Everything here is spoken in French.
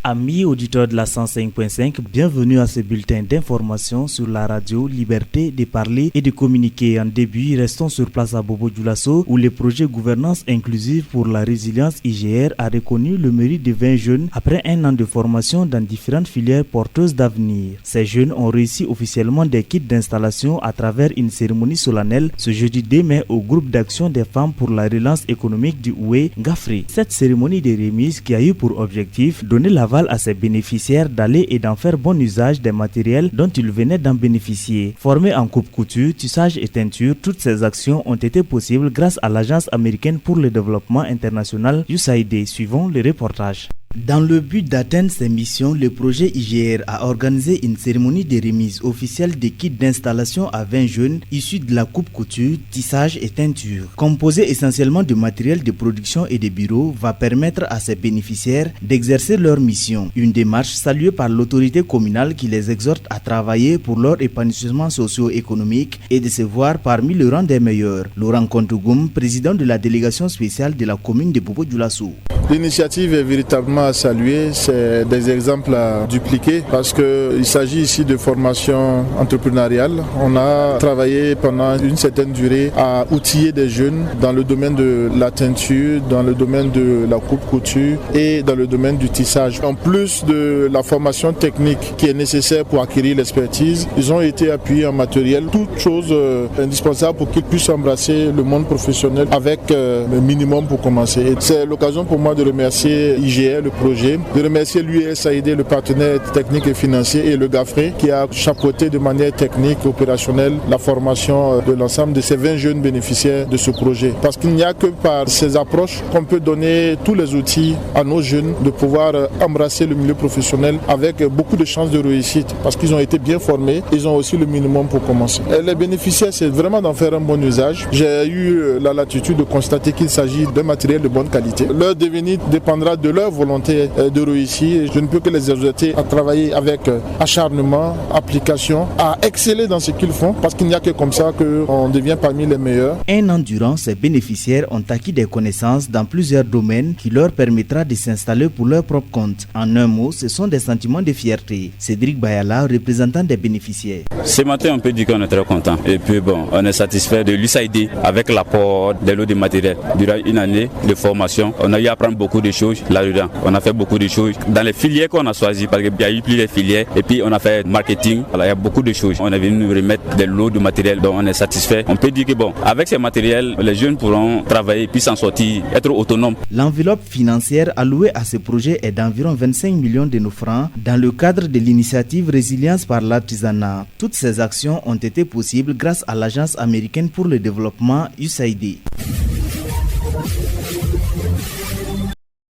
Amis auditeurs de la 105.5, bienvenue à ce bulletin d'information sur la radio Liberté de parler et de communiquer. En début, restons sur place à Bobo-Dioulasso où le projet Gouvernance inclusive pour la résilience IGR a reconnu le mérite de 20 jeunes après un an de formation dans différentes filières porteuses d'avenir. Ces jeunes ont réussi officiellement des kits d'installation à travers une cérémonie solennelle ce jeudi 2 mai au groupe d'action des femmes pour la relance économique du Oué Gafri. Cette cérémonie de remise qui a eu pour objectif donner l'aval à ses bénéficiaires d'aller et d'en faire bon usage des matériels dont ils venaient d'en bénéficier. Formés en coupe-couture, tissage et teinture, toutes ces actions ont été possibles grâce à l'Agence américaine pour le développement international USAID. Suivons le reportage. Dans le but d'atteindre ces missions, le projet IGR a organisé une cérémonie de remise officielle des kits d'installation à 20 jeunes issus de la coupe-couture, tissage et teinture. Composé essentiellement de matériel de production et de bureaux, va permettre à ces bénéficiaires d'exercer leur mission. Une démarche saluée par l'autorité communale qui les exhorte à travailler pour leur épanouissement socio-économique et de se voir parmi le rang des meilleurs. Laurent Kontougoum, président de la délégation spéciale de la commune de Bobo-Dioulasso. L'initiative est véritablement à saluer, c'est des exemples à dupliquer parce qu'il s'agit ici de formation entrepreneuriale. On a travaillé pendant une certaine durée à outiller des jeunes dans le domaine de la teinture, dans le domaine de la coupe-couture et dans le domaine du tissage. En plus de la formation technique qui est nécessaire pour acquérir l'expertise, ils ont été appuyés en matériel, toutes choses indispensables pour qu'ils puissent embrasser le monde professionnel avec le minimum pour commencer. Et c'est l'occasion pour moi de remercier IGR, le projet, de remercier l'USAID, le partenaire technique et financier, et le GAFRE qui a chapeauté de manière technique et opérationnelle la formation de l'ensemble de ces 20 jeunes bénéficiaires de ce projet. Parce qu'il n'y a que par ces approches qu'on peut donner tous les outils à nos jeunes de pouvoir embrasser le milieu professionnel avec beaucoup de chances de réussite parce qu'ils ont été bien formés, ils ont aussi le minimum pour commencer. Et les bénéficiaires, c'est vraiment d'en faire un bon usage. J'ai eu la latitude de constater qu'il s'agit d'un matériel de bonne qualité. Leur devenir dépendra de leur volonté de réussir. Je ne peux que les exhorter à travailler avec acharnement, application, à exceller dans ce qu'ils font parce qu'il n'y a que comme ça qu'on devient parmi les meilleurs. Un an durant, ces bénéficiaires ont acquis des connaissances dans plusieurs domaines qui leur permettra de s'installer pour leur propre compte. En un mot, ce sont des sentiments de fierté. Cédric Bayala, représentant des bénéficiaires. Ce matin, on peut dire qu'on est très content. Et puis bon, on est satisfait de l'USAID avec l'apport des lots de matériel. Durant une année de formation, on a eu à apprendre beaucoup de choses là-dedans. On a fait beaucoup de choses dans les filières qu'on a choisies parce qu'il y a eu plusieurs filières et puis on a fait marketing. Alors, il y a beaucoup de choses. On est venu nous remettre des lots de matériel dont on est satisfait. On peut dire que bon, avec ces matériels, les jeunes pourront travailler puis s'en sortir, être autonomes. L'enveloppe financière allouée à ce projet est d'environ 25 millions de nos francs dans le cadre de l'initiative Résilience par l'artisanat. Toutes ces actions ont été possibles grâce à l'Agence américaine pour le développement USAID.